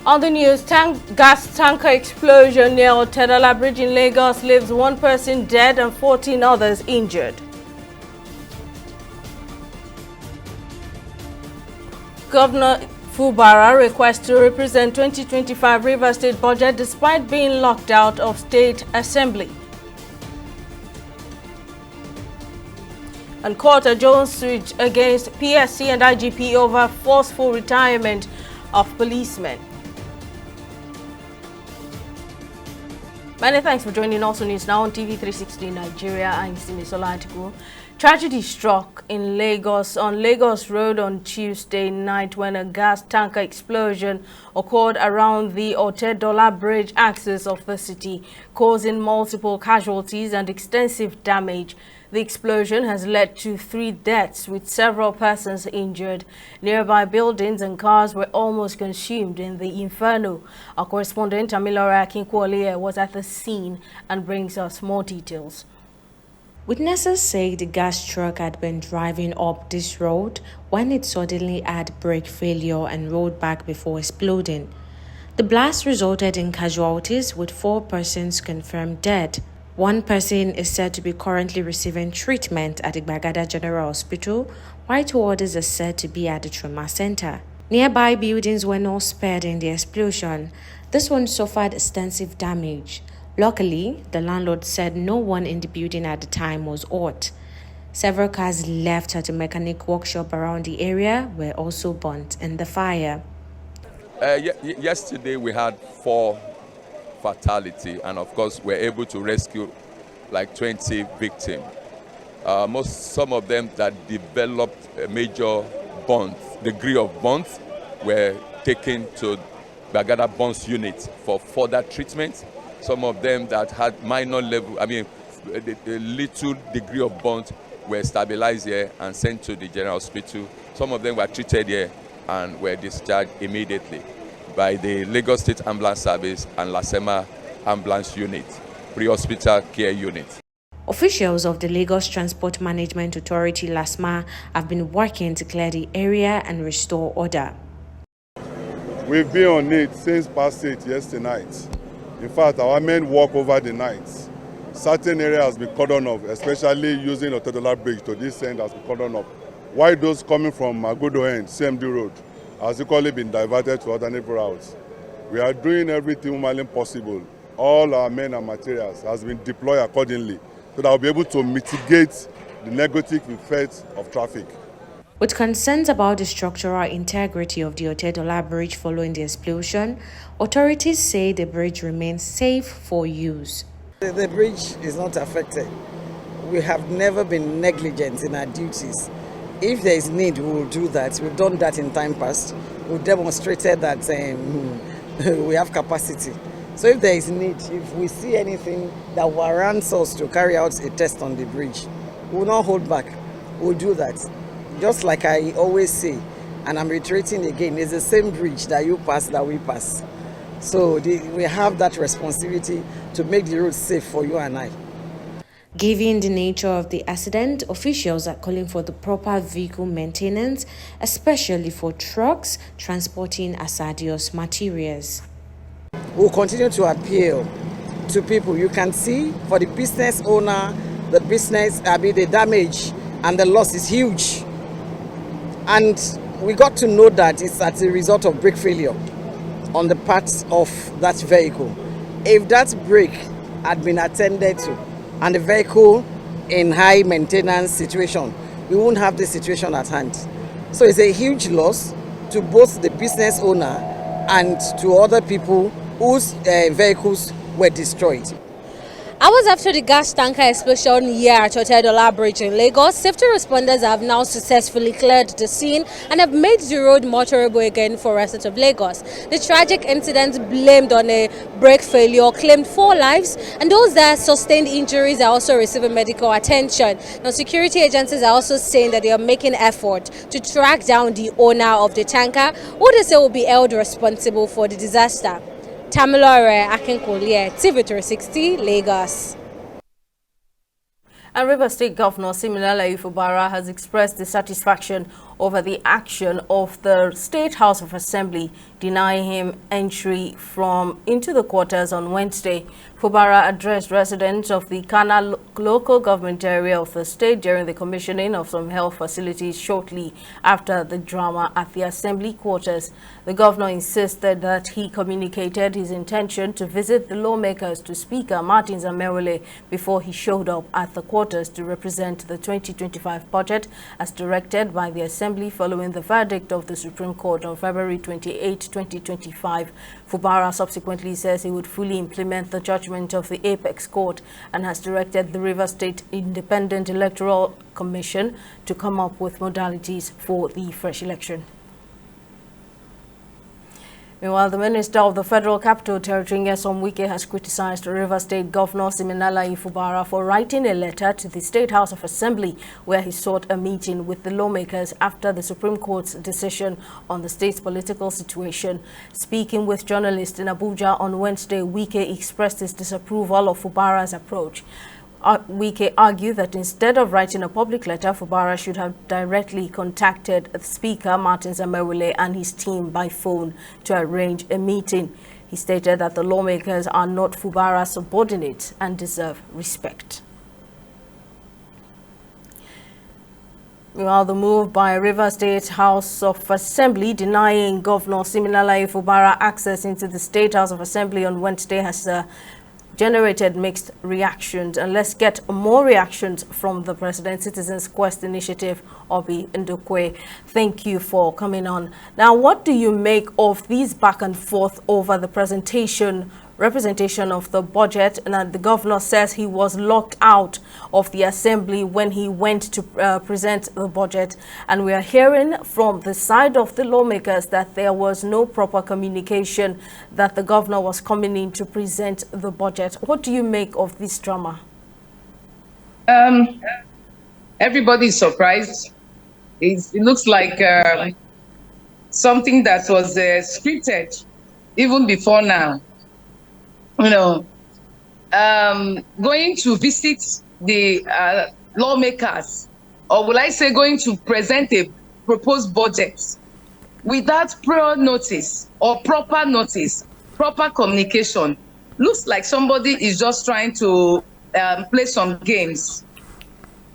On the news, gas tanker explosion near Otedola Bridge in Lagos leaves one person dead and 14 others injured. Governor Fubara requests to represent 2025 Rivers State budget despite being locked out of State Assembly. And court adjourns suit against PSC and IGP over forceful retirement of policemen. Many thanks for joining us on News Now on TV360 Nigeria. I'm Simisola Atiku. Tragedy struck in Lagos on Lagos Road on Tuesday night when a gas tanker explosion occurred around the Otedola Bridge axis of the city, causing multiple casualties and extensive damage. The explosion has led to 3 deaths with several persons injured. Nearby buildings and cars were almost consumed in the inferno. Our correspondent Amilora Akinkwole was at the scene and brings us more details. Witnesses say the gas truck had been driving up this road when it suddenly had brake failure and rolled back before exploding. The blast resulted in casualties with 4 persons confirmed dead. 1 person is said to be currently receiving treatment at the Gbagada General Hospital, while 2 others are said to be at the trauma center. Nearby buildings were not spared in the explosion. This one suffered extensive damage. Luckily, the landlord said no one in the building at the time was hurt. Several cars left at a mechanic workshop around the area were also burnt in the fire. Yesterday we had 4 fatality, and of course we're able to rescue like 20 victims. Some of them that developed a major degree of burns were taken to Gbagada Burns unit for further treatment. Some of them that had minor level, a little degree of burns were stabilized here and sent to the General Hospital. Some of them were treated here and were discharged immediately by the Lagos State Ambulance Service and Lasema Ambulance Unit, pre-hospital care unit. Officials of the Lagos Transport Management Authority, LASMA, have been working to clear the area and restore order. We've been on it since past 8 yesterday night. In fact, our men work over the night. Certain areas has been cordoned off, especially using Otedola Bridge to this end has been cordoned off. While those coming from Magodo end, CMD Road, has equally been diverted to alternative routes. We are doing everything humanly possible. All our men and materials has been deployed accordingly so that we'll be able to mitigate the negative effects of traffic. With concerns about the structural integrity of the Otedola Bridge following the explosion, authorities say the bridge remains safe for use. The bridge is not affected. We have never been negligent in our duties. If there is need, we will do that. We've done that in time past. We've demonstrated that we have capacity. So if there is need, if we see anything that warrants us to carry out a test on the bridge, we will not hold back. We'll do that. Just like I always say, and I'm reiterating again, it's the same bridge that you pass that we pass. So we have that responsibility to make the road safe for you and I. Given the nature of the accident, officials are calling for the proper vehicle maintenance, especially for trucks transporting hazardous materials. We'll continue to appeal to people. You can see for the business owner, the damage and the loss is huge. And we got to know that it's as a result of brake failure on the parts of that vehicle. If that brake had been attended to and the vehicle in high maintenance situation, we won't have this situation at hand. So it's a huge loss to both the business owner and to other people whose vehicles were destroyed. Hours after the gas tanker explosion here at Otedola Bridge in Lagos, safety responders have now successfully cleared the scene and have made the road motorable again for residents of Lagos. The tragic incident blamed on a brake failure claimed 4 lives, and those that sustained injuries are also receiving medical attention. Now, security agencies are also saying that they are making effort to track down the owner of the tanker, who they say will be held responsible for the disaster. Tamilore Akinkwole, TV360, Lagos. And Rivers State Governor Siminalayi Fubara has expressed dissatisfaction over the action of the State House of Assembly denying him entry into the quarters on Wednesday. Fubara addressed residents of the Kana local government area of the state during the commissioning of some health facilities shortly after the drama at the Assembly quarters. The governor insisted that he communicated his intention to visit the lawmakers to Speaker Martins Amaewhule before he showed up at the quarters to represent the 2025 budget as directed by the Assembly following the verdict of the Supreme Court on February 28, 2025. Fubara subsequently says he would fully implement the judgment of the Apex Court and has directed the Rivers State Independent Electoral Commission to come up with modalities for the fresh election. Meanwhile, the Minister of the Federal Capital Territory, Nyesom Wike, has criticized Rivers State Governor Siminalayi Fubara for writing a letter to the State House of Assembly where he sought a meeting with the lawmakers after the Supreme Court's decision on the state's political situation. Speaking with journalists in Abuja on Wednesday, Wike expressed his disapproval of Fubara's approach. Wike argued that instead of writing a public letter, Fubara should have directly contacted Speaker Martins Amaewhule and his team by phone to arrange a meeting. He stated that the lawmakers are not Fubara's subordinates and deserve respect. Meanwhile, the move by Rivers State House of Assembly denying Governor Siminalayi Fubara access into the State House of Assembly on Wednesday has generated mixed reactions. And let's get more reactions from the President Citizens Quest Initiative, Obi Ndukwe. Thank you for coming on. Now, what do you make of these back and forth over the representation of the budget, and that the governor says he was locked out of the assembly when he went to present the budget, and we are hearing from the side of the lawmakers that there was no proper communication, that the governor was coming in to present the budget. What do you make of this drama? Everybody is surprised. It looks like something that was scripted even before now. You know, going to visit the lawmakers, or will I say going to present a proposed budget without prior notice or proper notice, proper communication, looks like somebody is just trying to play some games.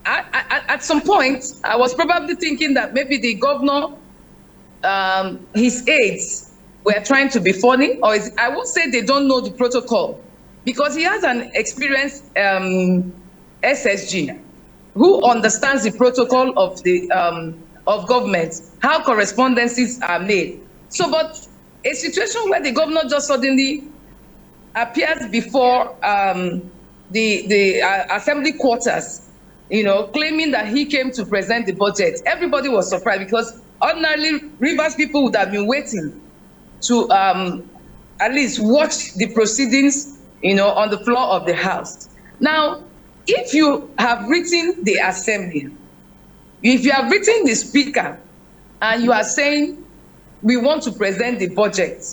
At some point, I was probably thinking that maybe the governor, his aides, were trying to be funny, or I would say they don't know the protocol, because he has an experienced SSG who understands the protocol of the of government, how correspondences are made. So, but a situation where the governor just suddenly appears before the assembly quarters, you know, claiming that he came to present the budget, everybody was surprised, because ordinarily Rivers people would have been waiting to at least watch the proceedings, you know, on the floor of the House. Now, if you have written the assembly, if you have written the speaker, and you are saying, we want to present the budget,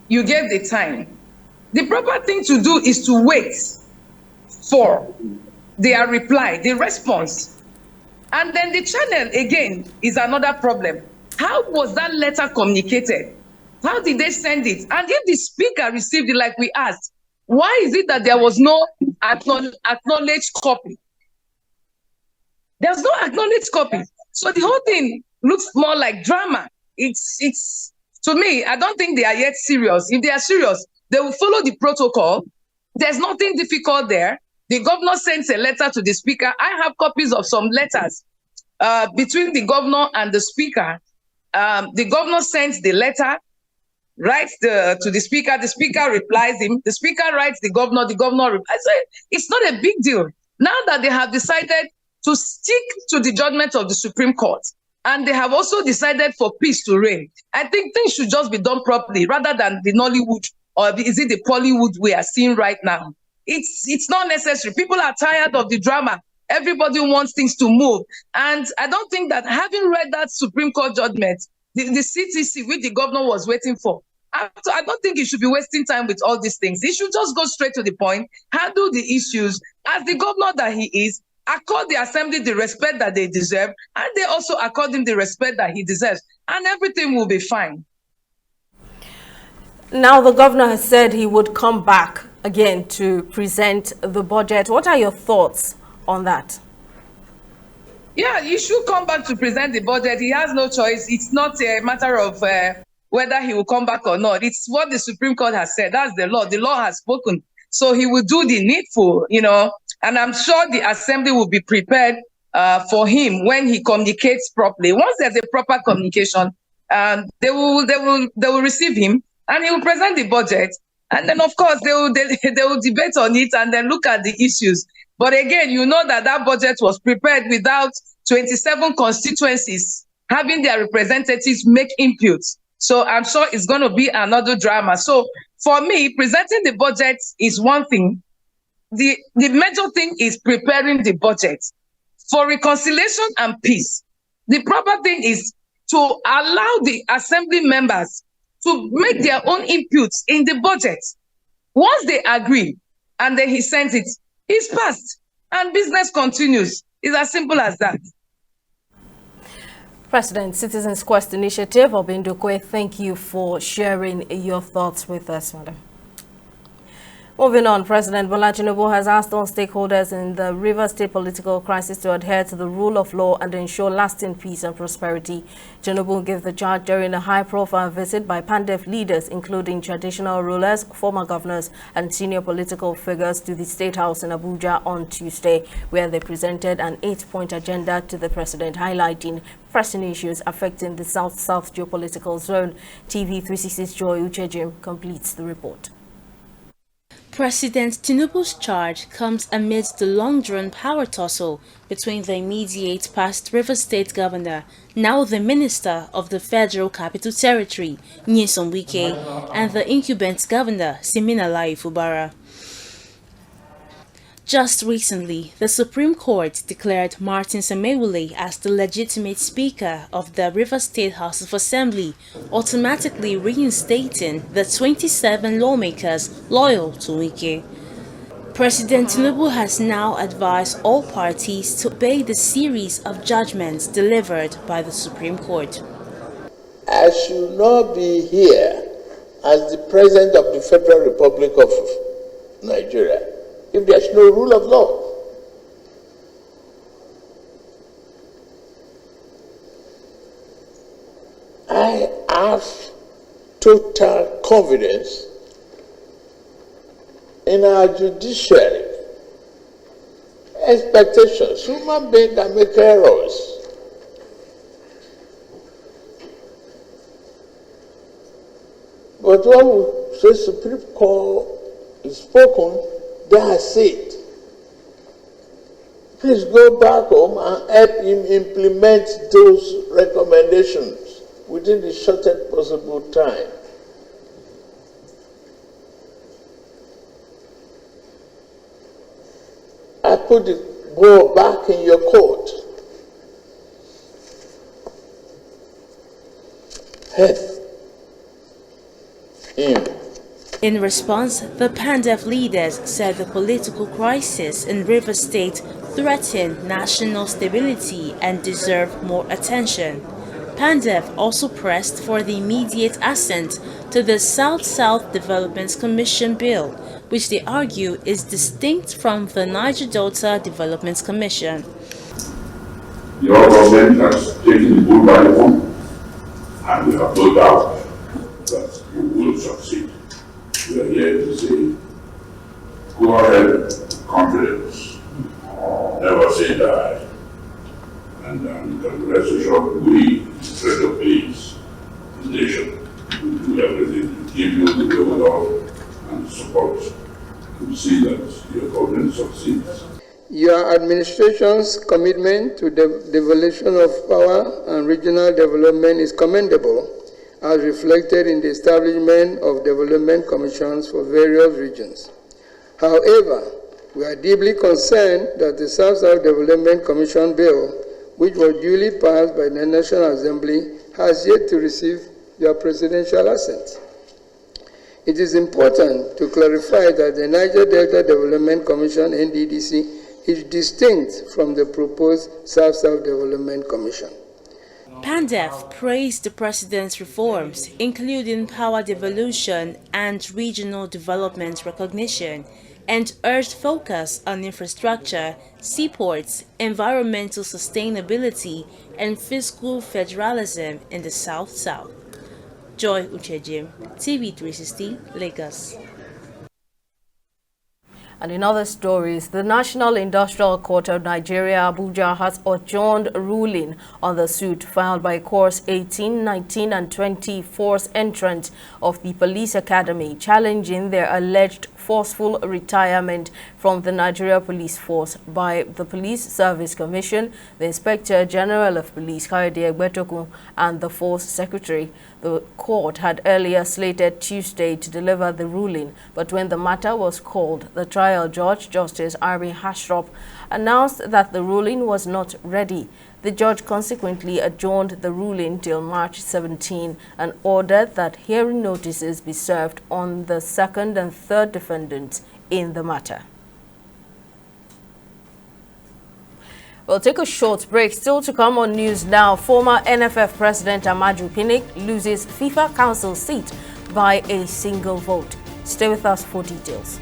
you gave the time. The proper thing to do is to wait for their reply, the response. And then the channel, again, is another problem. How was that letter communicated? How did they send it? And if the speaker received it, like we asked, why is it that there was no acknowledged copy? There's no acknowledged copy. So the whole thing looks more like drama. It's to me, I don't think they are yet serious. If they are serious, they will follow the protocol. There's nothing difficult there. The governor sends a letter to the speaker. I have copies of some letters between the governor and the speaker. The governor sends the letter, writes to the speaker replies him, the speaker writes the governor replies. So it's not a big deal. Now that they have decided to stick to the judgment of the Supreme Court, and they have also decided for peace to reign, I think things should just be done properly, rather than the Nollywood, or is it the Pollywood we are seeing right now? It's not necessary. People are tired of the drama. Everybody wants things to move. And I don't think that, having read that Supreme Court judgment, the CTC, which the governor was waiting for, I don't think he should be wasting time with all these things. He should just go straight to the point, handle the issues as the governor that he is, accord the assembly the respect that they deserve, and they also accord him the respect that he deserves, and everything will be fine. Now, the governor has said he would come back again to present the budget. What are your thoughts on that? Yeah, he should come back to present the budget. He has no choice. It's not a matter of whether he will come back or not. It's what the Supreme Court has said. That's the law. The law has spoken. So he will do the needful, and I'm sure the assembly will be prepared for him when he communicates properly. Once there's a proper communication, they will receive him and he will present the budget. And then, of course, they will debate on it and then look at the issues. But again, you know that budget was prepared without 27 constituencies having their representatives make inputs. So I'm sure it's going to be another drama. So for me, presenting the budget is one thing. The major thing is preparing the budget for reconciliation and peace. The proper thing is to allow the assembly members to make their own inputs in the budget. Once they agree and then he sends it, it's passed and business continues. It's as simple as that. President, Citizens Quest Initiative, Obindukwe, thank you for sharing your thoughts with us, madam. Moving on, President Bola Tinubu has asked all stakeholders in the Rivers State political crisis to adhere to the rule of law and ensure lasting peace and prosperity. Tinubu gave the charge during a high-profile visit by PANDEF leaders, including traditional rulers, former governors, and senior political figures to the State House in Abuja on Tuesday, where they presented an 8-point agenda to the president, highlighting pressing issues affecting the South-South geopolitical zone. TV360's Joy Uchejim completes the report. President Tinubu's charge comes amidst the long-drawn power tussle between the immediate past Rivers State Governor, now the Minister of the Federal Capital Territory, Nyesom Wike, and the incumbent Governor, Siminalayi Fubara. Just recently, the Supreme Court declared Martin Semewule as the legitimate Speaker of the Rivers State House of Assembly, automatically reinstating the 27 lawmakers loyal to Wike. President Tinubu has now advised all parties to obey the series of judgments delivered by the Supreme Court. I should not be here as the President of the Federal Republic of Nigeria if there's no rule of law. I have total confidence in our judiciary. Expectations, human beings can make errors. But what the Supreme Court is spoken, that's it. Please go back home and help him implement those recommendations within the shortest possible time. I put the ball back in your court. Help him. In response, the PANDEF leaders said the political crisis in Rivers State threatened national stability and deserve more attention. PANDEF also pressed for the immediate assent to the South-South Development Commission bill, which they argue is distinct from the Niger Delta Development Commission. Your government has taken the bull by the horn, and we have no doubt that we will succeed. We are here to say, go ahead, confidence, never say die. And you can rest assured we, instead of peace, the nation, will do everything to give you the will and support to see that your government succeeds. Your administration's commitment to the devolution of power and regional development is commendable, as reflected in the establishment of development commissions for various regions. However, we are deeply concerned that the South-South Development Commission bill, which was duly passed by the National Assembly, has yet to receive your presidential assent. It is important to clarify that the Niger Delta Development Commission, NDDC, is distinct from the proposed South-South Development Commission. PANDEF praised the president's reforms, including power devolution and regional development recognition, and urged focus on infrastructure, seaports, environmental sustainability, and fiscal federalism in the South-South. Joy Uchejim, TV360, Lagos. And in other stories, the National Industrial Court of Nigeria, Abuja, has adjourned ruling on the suit filed by Course 18, 19, and 20 force entrants of the Police Academy, challenging their alleged forceful retirement from the Nigeria Police Force by the Police Service Commission, the Inspector General of Police, Kayode Egbetokun, and the Force Secretary. The court had earlier slated Tuesday to deliver the ruling, but when the matter was called, the trial judge, Justice Arbi Hashrop, announced that the ruling was not ready. The judge consequently adjourned the ruling till March 17 and ordered that hearing notices be served on the second and third defendants in the matter. We'll take a short break. Still to come on News Now, former NFF President Amaju Pinnick loses FIFA Council seat by a single vote. Stay with us for details.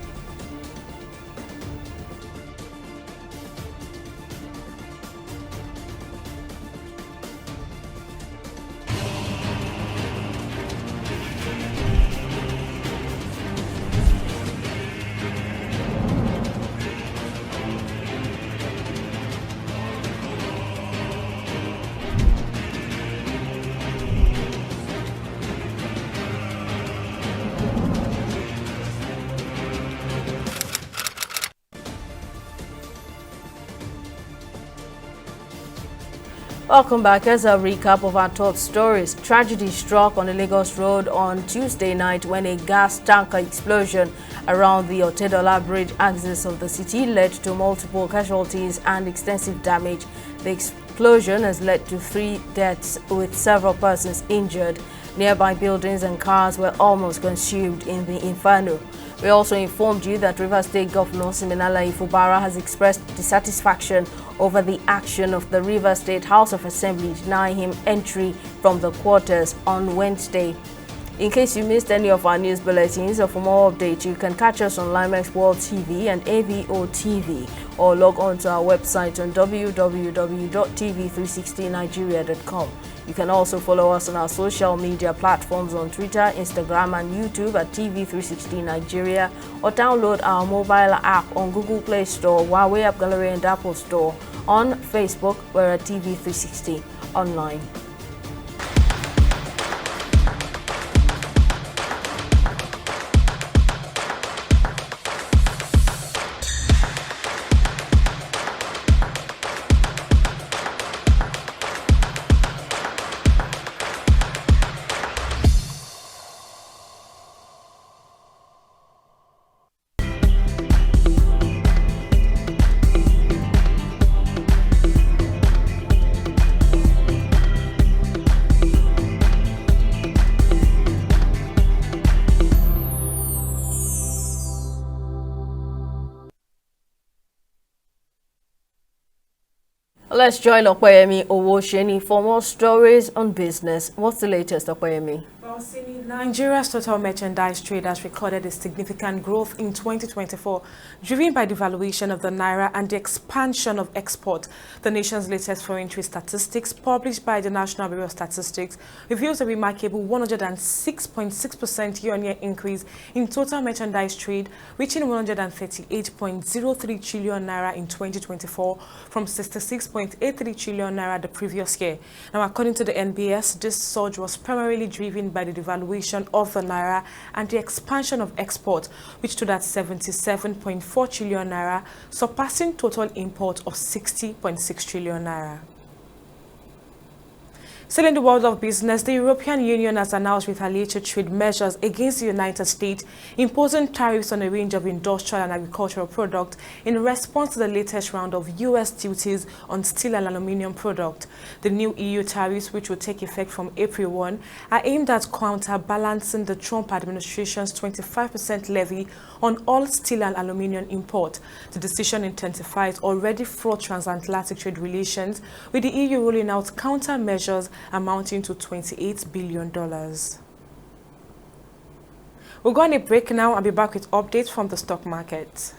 Welcome back. As a recap of our top stories, tragedy struck on the Lagos Road on Tuesday night when a gas tanker explosion around the Otedola Bridge axis of the city led to multiple casualties and extensive damage. The explosion has led to 3 deaths with several persons injured. Nearby buildings and cars were almost consumed in the inferno. We also informed you that Rivers State Governor Siminala Ifubara has expressed dissatisfaction over the action of the Rivers State House of Assembly denying him entry from the quarters on Wednesday. In case you missed any of our news bulletins or for more updates, you can catch us on Limex World TV and AVO TV or log on to our website on www.tv360nigeria.com. You can also follow us on our social media platforms on Twitter, Instagram, and YouTube at TV360 Nigeria, or download our mobile app on Google Play Store, Huawei App Gallery, and Apple Store. On Facebook, we're at TV360 Online. Let's join Okoyemi Owosheni for more stories on business. What's the latest, Okoyemi? Well, Sini, Nigeria's total merchandise trade has recorded a significant growth in 2024, driven by the valuation of the naira and the expansion of export. The nation's latest foreign trade statistics, published by the National Bureau of Statistics, reveals a remarkable 106.6% year-on-year increase in total merchandise trade, reaching 138.03 trillion naira in 2024 from 66.83 trillion naira the previous year. Now, according to the NBS, this surge was primarily driven by the devaluation of the naira and the expansion of export, which stood at 77.4 trillion naira, surpassing total import of 60.6 trillion naira. Still in the world of business, the European Union has announced retaliatory trade measures against the United States, imposing tariffs on a range of industrial and agricultural products in response to the latest round of U.S. duties on steel and aluminium products. The new EU tariffs, which will take effect from April 1, are aimed at counterbalancing the Trump administration's 25% levy on all steel and aluminium import. The decision intensifies already fraught transatlantic trade relations, with the EU rolling out countermeasures amounting to $28 billion. We'll go on a break now and be back with updates from the stock market.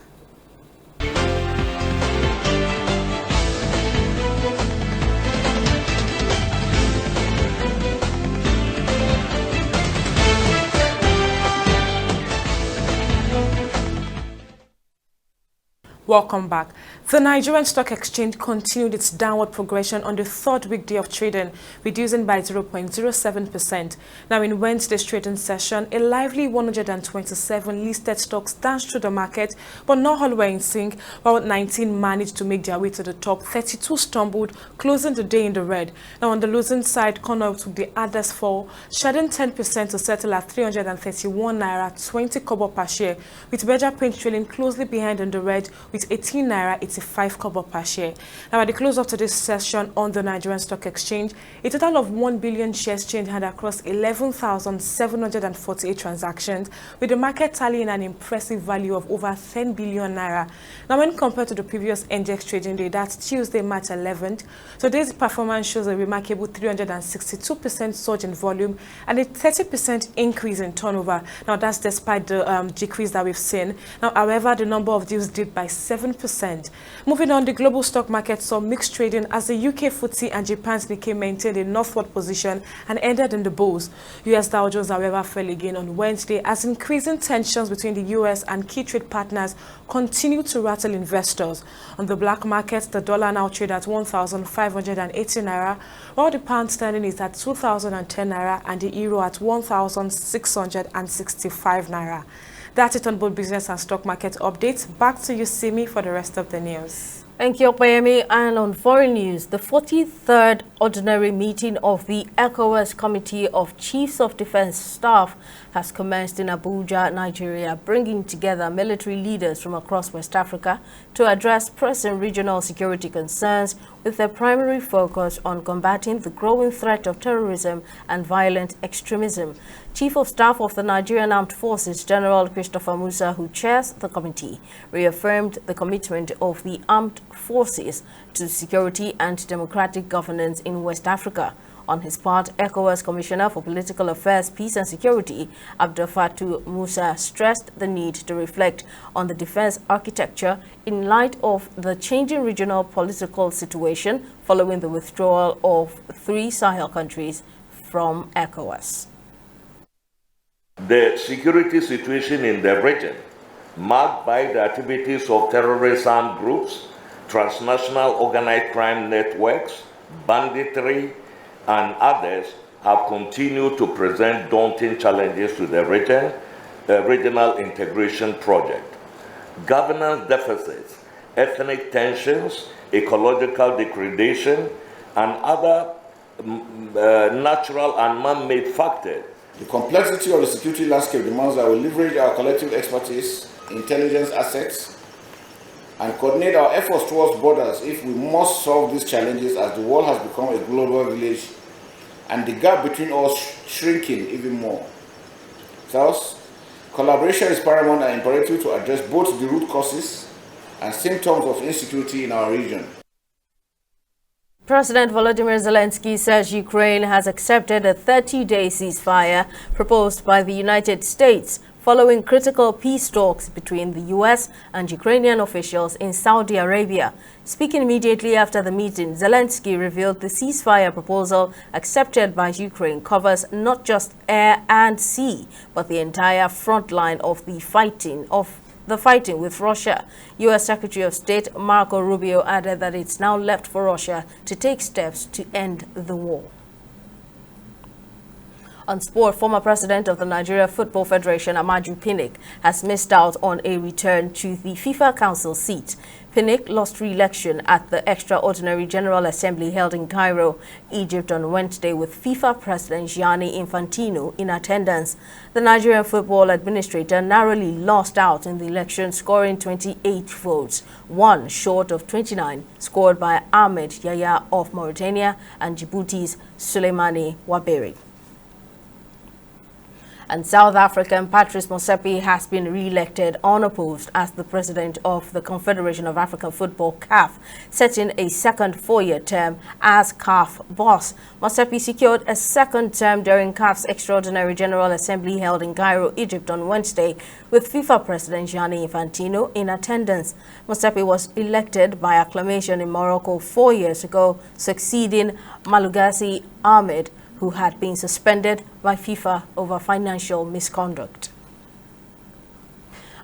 Welcome back. The Nigerian Stock Exchange continued its downward progression on the third weekday of trading, reducing by 0.07%. Now, in Wednesday's trading session, a lively 127 listed stocks danced through the market, but not all were in sync, while 19 managed to make their way to the top. 32 stumbled, closing the day in the red. Now, on the losing side, Cornell took the hardest fall, shedding 10% to settle at 331 naira 20 kobo per share, with Beja Paint trailing closely behind in the red with 18 naira 85 kobo per share. Now, at the close of today's session on the Nigerian Stock Exchange, a total of 1 billion shares traded had across 11,748 transactions, with the market tallying an impressive value of over 10 billion naira. Now, when compared to the previous index trading day, that's Tuesday, March 11th, today's performance shows a remarkable 362% surge in volume and a 30% increase in turnover. Now, that's despite the decrease that we've seen. Now, however, the number of deals dipped by 7%. Moving on, the global stock market saw mixed trading as the UK FTSE and Japan's Nikkei maintained a northward position and ended in the bulls. US Dow Jones, however, fell again on Wednesday as increasing tensions between the US and key trade partners continue to rattle investors. On the black market, the dollar now trades at 1,580 naira, while the pound sterling is at 2,010 naira and the euro at 1,665 naira. That's it on both business and stock market updates. Back to you, Simi, for the rest of the news. Thank you, Opayemi. And on foreign news, the 43rd ordinary meeting of the ECOWAS Committee of Chiefs of Defense Staff has commenced in Abuja, Nigeria, bringing together military leaders from across West Africa to address pressing regional security concerns, with their primary focus on combating the growing threat of terrorism and violent extremism. Chief of Staff of the Nigerian Armed Forces, General Christopher Musa, who chairs the committee, reaffirmed the commitment of the armed forces to security and democratic governance in West Africa. On his part, ECOWAS Commissioner for Political Affairs, Peace and Security, Abdel Fattah Musa, stressed the need to reflect on the defense architecture in light of the changing regional political situation following the withdrawal of 3 Sahel countries from ECOWAS. The security situation in the region, marked by the activities of terrorist armed groups, transnational organized crime networks, banditry, and others, have continued to present daunting challenges to the regional integration project. Governance deficits, ethnic tensions, ecological degradation, and other natural and man-made factors. The complexity of the security landscape demands that we leverage our collective expertise, intelligence assets, and coordinate our efforts towards borders if we must solve these challenges as the world has become a global village and the gap between us shrinking even more. Thus, collaboration is paramount and imperative to address both the root causes and symptoms of insecurity in our region. President Volodymyr Zelensky says Ukraine has accepted a 30-day ceasefire proposed by the United States following critical peace talks between the U.S. and Ukrainian officials in Saudi Arabia. Speaking immediately after the meeting, Zelensky revealed the ceasefire proposal accepted by Ukraine covers not just air and sea, but the entire front line of the fighting with Russia. U.S. Secretary of State Marco Rubio added that it's now left for Russia to take steps to end the war. On sport, former president of the Nigeria Football Federation, Amaju Pinnick, has missed out on a return to the FIFA Council seat. Pinnick lost re-election at the Extraordinary General Assembly held in Cairo, Egypt on Wednesday with FIFA President Gianni Infantino in attendance. The Nigerian Football Administrator narrowly lost out in the election, scoring 28 votes, one short of 29 scored by Ahmed Yahya of Mauritania and Djibouti's Souleymane Waberi. And South African Patrice Motsepe has been re-elected unopposed as the president of the Confederation of African Football, CAF, setting a second four-year term as CAF boss. Motsepe secured a second term during CAF's Extraordinary General Assembly held in Cairo, Egypt on Wednesday, with FIFA President Gianni Infantino in attendance. Motsepe was elected by acclamation in Morocco 4 years ago, succeeding Malugasi Ahmed, who had been suspended by FIFA over financial misconduct.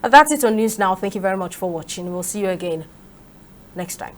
That's it on News Now. Thank you very much for watching. We'll see you again next time.